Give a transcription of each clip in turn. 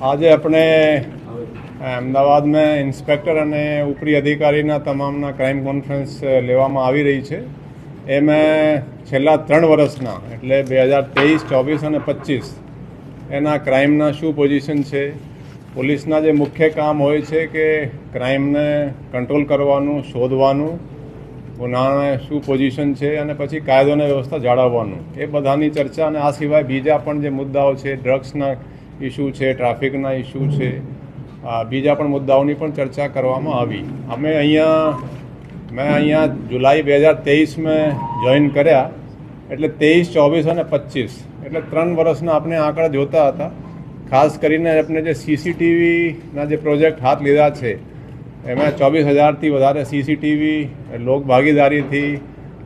આજે આપણે અમદાવાદ में ઇન્સ્પેક્ટર અને ઉપરી અધિકારીના તમામના ક્રાઇમ કોન્ફરન્સ લેવામાં આવી રહી છે. એમાં છેલ્લા 3 વર્ષના એટલે 2023, 24 અને 25 એના ક્રાઇમના શું પોઝિશન છે, પોલીસના જે મુખ્ય કામ હોય છે કે ક્રાઇમને કંટ્રોલ કરવાનું, શોધવાનું, ગુનાને શું પોઝિશન છે અને પછી કાયદો અને વ્યવસ્થા જાળવવાનું, એ બધાની ચર્ચા. અને આ સિવાય બીજા પણ જે મુદ્દાઓ છે, ડ્રગ્સના ઇસ્યુ છે, ટ્રાફિકના ઇસ્યુ છે, બીજા પણ મુદ્દાઓની પણ ચર્ચા કરવામાં આવી. મેં અહીંયા જુલાઈ 2023 જોઈન કર્યા, એટલે 23, 24 અને 25 એટલે 3 વર્ષના આપણે આંકડા જોતા હતા. ખાસ કરીને આપણે જે સીસીટીવીના જે પ્રોજેક્ટ હાથ લીધા છે એમાં 24,000થી વધારે સીસીટીવી લોક ભાગીદારીથી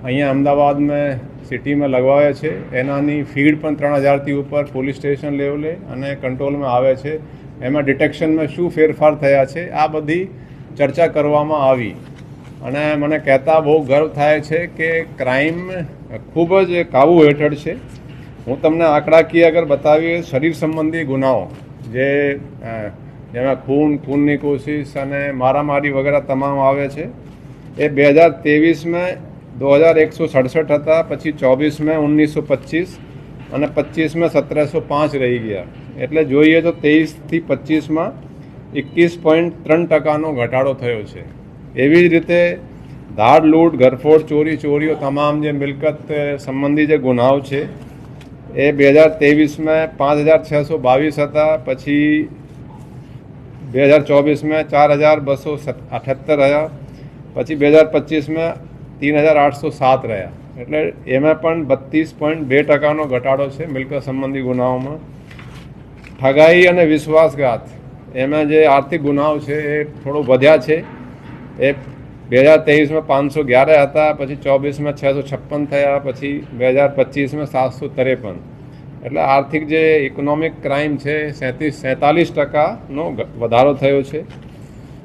અહીંયા અમદાવાદમાં સિટીમાં લગાવ્યા છે. એનાની ફીડ પણ 3,000થી ઉપર પોલીસ સ્ટેશન લેવલે અને કંટ્રોલમાં આવે છે. એમાં ડિટેક્શનમાં શું ફેરફાર થયા છે, આ બધી ચર્ચા કરવામાં આવી. અને મને કહેતા બહુ ગર્વ થાય છે કે ક્રાઇમ ખૂબ જ કાબૂ હેઠળ છે. હું તમને આંકડાકીય અગર બતાવીએ, શરીર સંબંધી ગુનાઓ જેમાં ખૂનની કોશિશ અને મારામારી વગેરે તમામ આવે છે, એ 2023 2167 હતા, પછી 24 1925 અને 25 1705 રહી ગયા. એટલે જોઈએ તો 23થી 25 21.3% ઘટાડો થયો છે. એવી જ રીતે ધાડ, લૂંટ, ઘરફોડ, ચોરીઓ તમામ જે મિલકત સંબંધી જે ગુનાઓ છે એ 2023 5,622 હતા, પછી 2024 4,278 રહ્યા, પછી 2025 3,807 રહ્યા. એટલે એમાં પણ 32.2% ઘટાડો છે મિલકત સંબંધી ગુનાઓમાં. ઠગાઈ અને વિશ્વાસઘાત, એમાં જે આર્થિક ગુનાઓ છે એ થોડો વધ્યા છે. એ 2023 511 હતા, પછી 24 656 થયા, પછી 2025 753. એટલે આર્થિક જે ઇકોનોમિક ક્રાઇમ છે 47% વધારો થયો છે.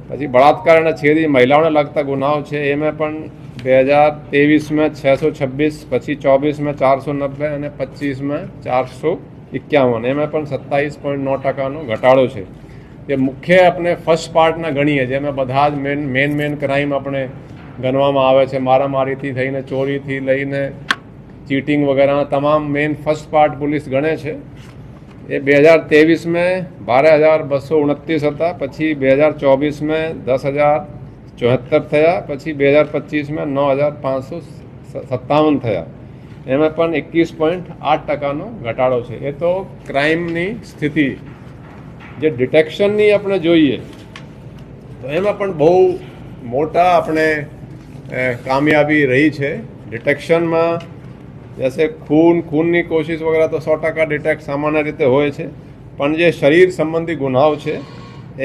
પછી બળાત્કાર અને છેડી, મહિલાઓને લગતા ગુનાઓ છે એમાં પણ 2023 626, પછી 24 490 અને 25 451. એમાં પણ 27.9% ઘટાડો છે. એ મુખ્ય આપણે ફર્સ્ટ પાર્ટના ગણીએ, જેમાં બધા જ મેન ક્રાઇમ આપણે ગણવામાં આવે છે. મારામારીથી થઈને, ચોરીથી લઈને ચીટિંગ વગેરેના તમામ મેન ફર્સ્ટ પાર્ટ પોલીસ ગણે છે. એ 2023 12,229 હતા, પછી 2024 10,074 થયા, પછી 2025 9,557 થયા. એમાં પણ 21.8% ઘટાડો છે. એ તો ક્રાઇમની સ્થિતિ. જે ડિટેક્શનની આપણે જોઈએ તો એમાં પણ બહુ મોટા આપણે કામયાબી રહી છે. ડિટેક્શનમાં જैसे ખૂનની કોશિશ વગેરે તો 100% ડિટેક્ટ સામાન્ય રીતે હોય છે, પણ જે શરીર સંબંધી ગુનાઓ છે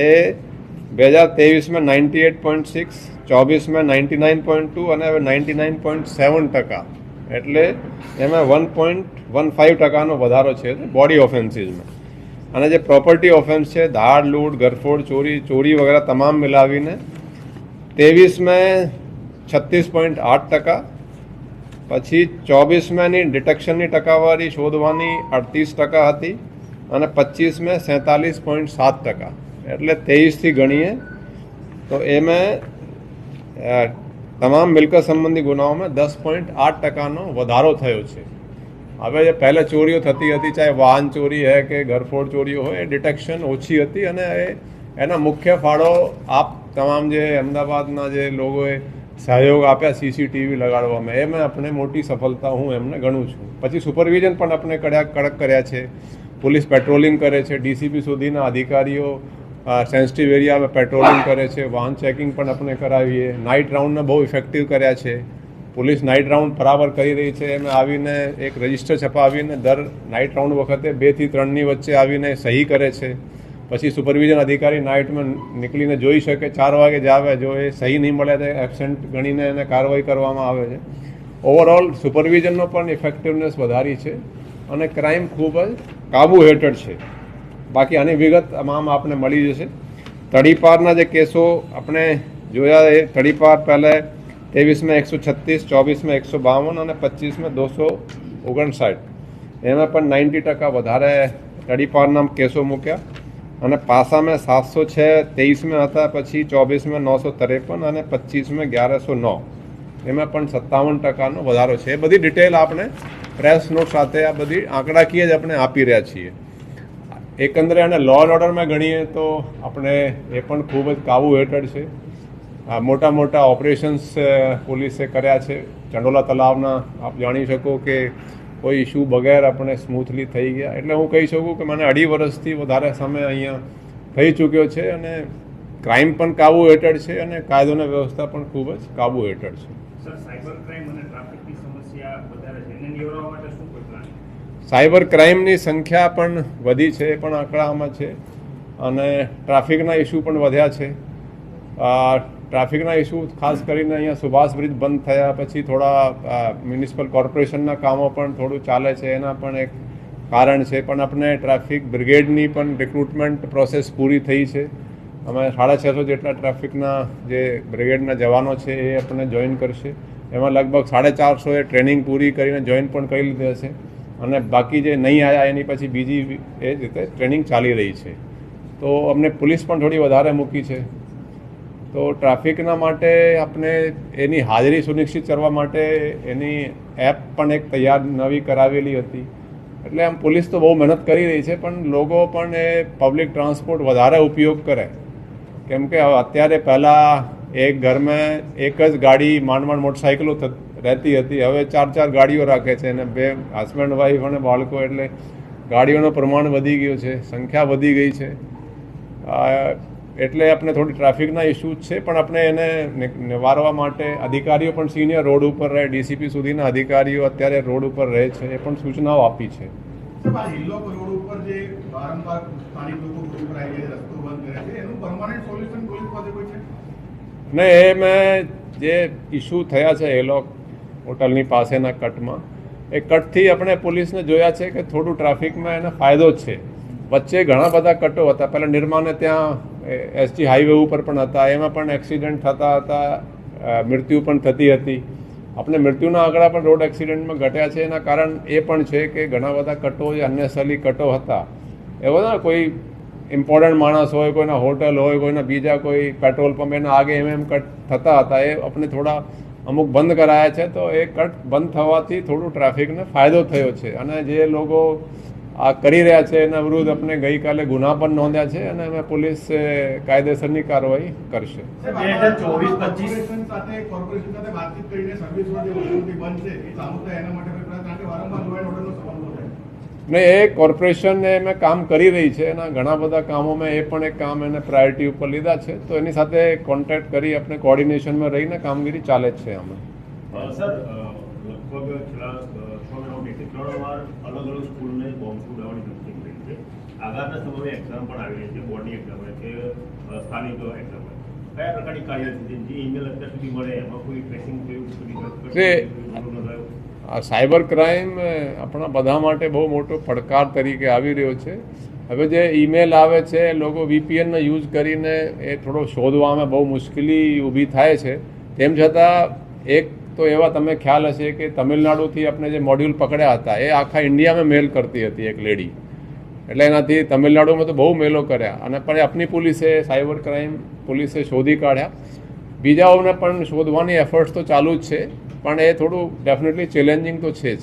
એ 2023 98.6, 24 99.2 અને હવે 99.7%. એટલે એમાં 1.15% વધારો છે બોડી ઓફેન્સીસમાં. અને જે પ્રોપર્ટી ઓફેન્સ છે, ધાડ, લૂંટ, ઘરફોડ, ચોરી વગેરે તમામ મિલાવીને 23 36.8%, પછી 24 ડિટેક્શનની ટકાવારી શોધવાની 38% હતી, અને 25 47.7%. એટલે 23થી ગણીએ તો એમાં તમામ મિલકત સંબંધી ગુનાઓમાં 10.8%નો વધારો થયો છે. હવે જે પહેલાં ચોરીઓ થતી હતી, ચાહે વાહન ચોરી હોય કે ઘરફોડ ચોરીઓ હોય, એ ડિટેક્શન ઓછી હતી. અને એના મુખ્ય ફાળો તમામ જે અમદાવાદના જે લોકોએ સહયોગ આપ્યા સીસીટીવી લગાડવામાં, એમાં આપણે મોટી સફળતા હું એમને ગણું છું. પછી સુપરવિઝન પણ આપણે કડક કર્યા છે. પોલીસ પેટ્રોલિંગ કરે છે, ડીસીપી સુધીના અધિકારીઓ સેન્સિટિવ એરિયામાં પેટ્રોલિંગ કરે છે. વાહન ચેકિંગ પણ આપણે કરાવીએ. નાઇટ રાઉન્ડને બહુ ઇફેક્ટિવ કર્યા છે. પોલીસ નાઇટ રાઉન્ડ બરાબર કરી રહી છે. એમાં આવીને એક રજિસ્ટર છપાવીને દર નાઇટ રાઉન્ડ વખતે 2 થી 3ની વચ્ચે આવીને સહી કરે છે. પછી સુપરવિઝન અધિકારી નાઇટમાં નીકળીને જોઈ શકે, 4 વાગે જ આવે. જો એ સહી નહીં મળે તો એબસેન્ટ ગણીને એને કાર્યવાહી કરવામાં આવે છે. ઓવરઓલ સુપરવિઝનનો પણ ઇફેક્ટિવનેસ વધારી છે અને ક્રાઇમ ખૂબ જ કાબૂ હેઠળ છે. બાકી આની વિગત તમામ આપને મળી જશે. તડીપારના જે કેસો આપણે જોયા, એ તડીપાર પહેલાં 23 136, 24 152 અને 25 259. એમાં પણ 90% વધારે તડીપારના કેસો મૂક્યા. અને પાસા में 706, 23 में હતા, પછી 24 में 953 અને 25 में 1109, એમાં પણ 57% વધારો છે. એ બધી ડિટેલ આપણે પ્રેસ નોટ સાથે આ બધી આંકડાકીય જ આપણે આપી રહ્યા છીએ. એકંદરે અને લો એન્ડ ઓર્ડરમાં ગણીએ તો આપણે એ પણ ખૂબ જ કાબુ હેઠળ છે. મોટા મોટા ઓપરેશન્સ પોલીસે કર્યા છે. ચંડોલા તલાવના આપ જાણી શકો કે કોઈ ઇસ્યુ બગેર આપણે સ્મૂથલી થઈ ગયા. એટલે હું કહી શકું કે મને 2.5 વર્ષથી વધારે સમય અહીંયા થઈ ચૂક્યો છે અને ક્રાઇમ પણ કાબુ હેઠળ છે અને કાયદો અને વ્યવસ્થા પણ ખૂબ જ કાબુ હેઠળ છે. સાયબર ક્રાઇમની સંખ્યા પણ વધી છે, એ પણ આંકડામાં છે અને ટ્રાફિકના ઇસ્યુ પણ વધ્યા છે. ટ્રાફિકના ઇસ્યુ ખાસ કરીને અહીંયા સુભાષ બ્રિજ બંધ થયા પછી થોડા મ્યુનિસિપલ કોર્પોરેશનના કામો પણ થોડું ચાલે છે, એના પણ એક કારણ છે. પણ આપણે ટ્રાફિક બ્રિગેડની પણ રિક્રુટમેન્ટ પ્રોસેસ પૂરી થઈ છે. અમે 650 જેટલા ટ્રાફિકના જે બ્રિગેડના જવાનો છે એ આપણે જોઈન કરશે. એમાં લગભગ 450 ટ્રેનિંગ પૂરી કરીને જોઈન પણ કરી લીધી હશે અને બાકી જે નહીં આવ્યા એની પછી બીજી એ રીતે ટ્રેનિંગ ચાલી રહી છે. તો અમને પોલીસ પણ થોડી વધારે મૂકી છે. તો ટ્રાફિકના માટે આપણે એની હાજરી સુનિશ્ચિત કરવા માટે એની એપ પણ એક તૈયાર નવી કરાવેલી હતી. એટલે આમ પોલીસ તો બહુ મહેનત કરી રહી છે, પણ લોકો પણ એ પબ્લિક ટ્રાન્સપોર્ટ વધારે ઉપયોગ કરે. કેમ કે અત્યારે પહેલાં એક ઘરમાં એક જ ગાડી માંડ મોટરસાઇકલો રહેતી હતી, હવે 4 ગાડીઓ રાખે છે અને 2 હસબન્ડ વાઈફ અને બાળકો. એટલે ગાડીઓનું પ્રમાણ વધી ગયું છે, સંખ્યા વધી ગઈ છે. એટલે આપણે થોડી ટ્રાફિકના ઇસ્યુ છે, પણ આપણે એને નિવારવા માટે અધિકારીઓ પણ સિનિયર રોડ ઉપર રહે, ડીસીપી સુધીના અધિકારીઓ અત્યારે રોડ ઉપર રહે છે, એ પણ સૂચનાઓ આપી છે. ને એ મેં જે ઇસ્યુ થયા છે હેલોક હોટલની પાસેના કટમાં, એ કટથી આપણે પોલીસને જોયા છે કે થોડું ટ્રાફિકમાં એને ફાયદો જ છે. વચ્ચે ઘણા બધા કટો હતા. પહેલાં નિર્માને ત્યાં એસજી હાઈવે ઉપર પણ હતા, એમાં પણ એક્સિડન્ટ થતા હતા, મૃત્યુ પણ થતી હતી. આપણે મૃત્યુના આંકડા પણ રોડ એક્સિડન્ટમાં ઘટ્યા છે. એના કારણ એ પણ છે કે ઘણા બધા કટો જે અનનેસરી કટો હતા, એ બધા કોઈ ઇમ્પોર્ટન્ટ માણસ હોય, કોઈના હોટલ હોય, કોઈના બીજા કોઈ પેટ્રોલ પંપ, એના આગે એમ કટ થતા હતા. એ આપણે થોડા અમુક બંધ કરાયા છે. તો એ કટ બંધ થવાથી થોડું ટ્રાફિકને ફાયદો થયો છે. અને જે લોકો આ કરી રહ્યા છે એના વિરુદ્ધ આપણે ગઈકાલે ગુના પણ નોંધ્યા છે અને અમે પોલીસ કાયદેસરની કાર્યવાહી કરશે. ને એ કોર્પોરેશન અમે કામ કરી રહી છે. એના ઘણા બધા કામોમાં એ પણ એક કામ એને પ્રાયોરિટી ઉપર લીધા છે. તો એની સાથે કોન્ટેક્ટ કરી આપણે કોર્ડિનેશનમાં રહીને કામગીરી ચાલે જ છે. અમે અલગ અલગ સ્કૂલને બોમ્બ ઉડાવવાની ધમકી મળી છે. આગળના સમયે એક્ઝામ પણ આવી રહી છે, બોર્ડની એક્ઝામ હોય કે સ્થાનિક એક્ઝામ હોય. કયા પ્રકારની કાર્યવાહી જે ઈમેલ અત્યાર સુધી મળે એમાં કોઈ ટ્રેસિંગ થયું? આ સાયબર ક્રાઇમ આપણા બધા માટે બહુ મોટો પડકાર તરીકે આવી રહ્યો છે. હવે જે ઈમેલ આવે છે, લોકો VPNનો યુઝ કરીને એ થોડો શોધવામાં બહુ મુશ્કેલી ઊભી થાય છે. તેમ છતાં એક તો એવા તમે ખ્યાલ હશે કે તમિલનાડુથી આપણે જે મોડ્યુલ પકડ્યા હતા એ આખા ઇન્ડિયામાં મેલ કરતી હતી એક લેડી. એટલે એનાથી તમિલનાડુમાં તો બહુ મેલો કર્યા અને પણ આપની પોલીસે, સાયબર ક્રાઇમ પોલીસે શોધી કાઢ્યા. બીજાઓને પણ શોધવાની એફર્ટ્સ તો ચાલુ જ છે, પણ એ થોડું ડેફિનેટલી ચેલેન્જિંગ તો છે જ.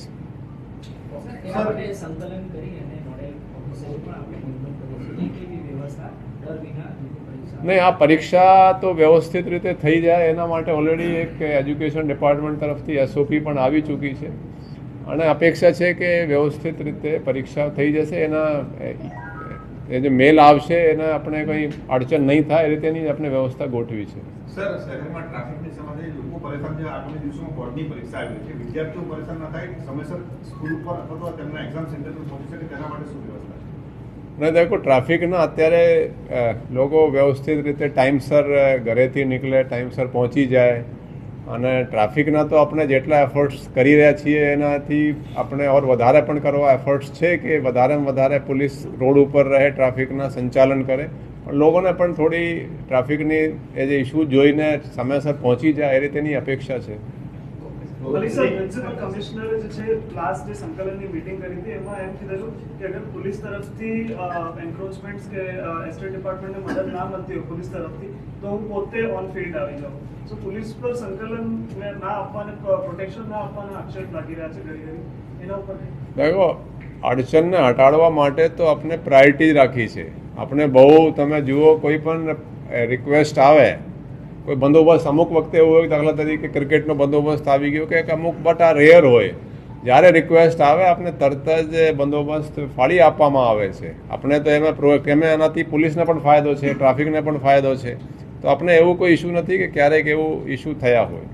નહીં, આ પરીક્ષા તો વ્યવસ્થિત રીતે થઈ જાય એના માટે ઓલરેડી એક એજ્યુકેશન ડિપાર્ટમેન્ટ તરફથી SOP પણ આવી ચૂકી છે અને અપેક્ષા છે કે વ્યવસ્થિત રીતે પરીક્ષા થઈ જશે. એના એ જે મેલ આવશે એને આપણે કંઈ અડચણ નહીં થાય એ રીતેની આપણે વ્યવસ્થા ગોઠવી છે. સર, શહેરમાં ટ્રાફિકની સમસ્યા લોકો પરેશાન છે. આગામી દિવસોમાં બોર્ડની પરીક્ષા આવી છે, વિદ્યાર્થીઓ પરેશાન ન થાય, સમયસર સ્કૂલ ઉપર અથવા તેમના એક્ઝામ સેન્ટર પર પહોંચી શકે તેના માટે શું વ્યવસ્થા છે? ને દેખો, ટ્રાફિકના અત્યારે લોકો વ્યવસ્થિત રીતે ટાઈમસર ઘરેથી નીકળે, ટાઈમસર પહોંચી જાય અને ટ્રાફિકના તો આપણે જેટલા એફર્ટ્સ કરી રહ્યા છીએ એનાથી આપણે ઓર વધારે પણ કરવા એફર્ટ્સ છે કે વધારેમાં વધારે પોલીસ રોડ ઉપર રહે, ટ્રાફિકના સંચાલન કરે. પણ લોકોને પણ થોડી ટ્રાફિકની એ જે ઇસ્યુ જોઈને સમયસર પહોંચી જાય એ રીતેની અપેક્ષા છે. વલી સર, મ્યુનિસિપલ કમિશનરે જે છે લાસ્ટ જે સંકલનની મીટિંગ કરી હતી એમાં એમ કીધેલું કે અગર પોલીસ તરફથી એન્ક્રોચમેન્ટ્સ કે એસ્ટેટ ડિપાર્ટમેન્ટને મદદ ના મળતી હોય પોલીસ તરફથી તો હું પોતે ઓન ફિલ્ડ આવી જાઉં. સો પોલીસ પર સંકલન ના આપવાને પ્રોટેક્શન ના આપવાના આક્ષેપ લાગી રહ્યા છે ઘડી ઘડી એના ઉપર देखो અડચણને હટાડવા માટે તો આપણે પ્રાયોરિટી રાખી છે. આપણે બહુ તમે જુઓ કોઈ પણ રિક્વેસ્ટ આવે કોઈ બંદોબસ્ત અમુક વખતે એવું હોય દાખલા તરીકે ક્રિકેટનો બંદોબસ્ત આવી ગયો કે અમુક બટ આ રેર હોય જ્યારે રિક્વેસ્ટ આવે આપણે તરત જ બંદોબસ્ત ફાળી આપવામાં આવે છે. આપણે તો એમાં એનાથી પોલીસને પણ ફાયદો છે, ટ્રાફિકને પણ ફાયદો છે. તો આપણે એવું કોઈ ઇસ્યુ નથી કે ક્યારેક એવું ઇસ્યુ થયા હોય.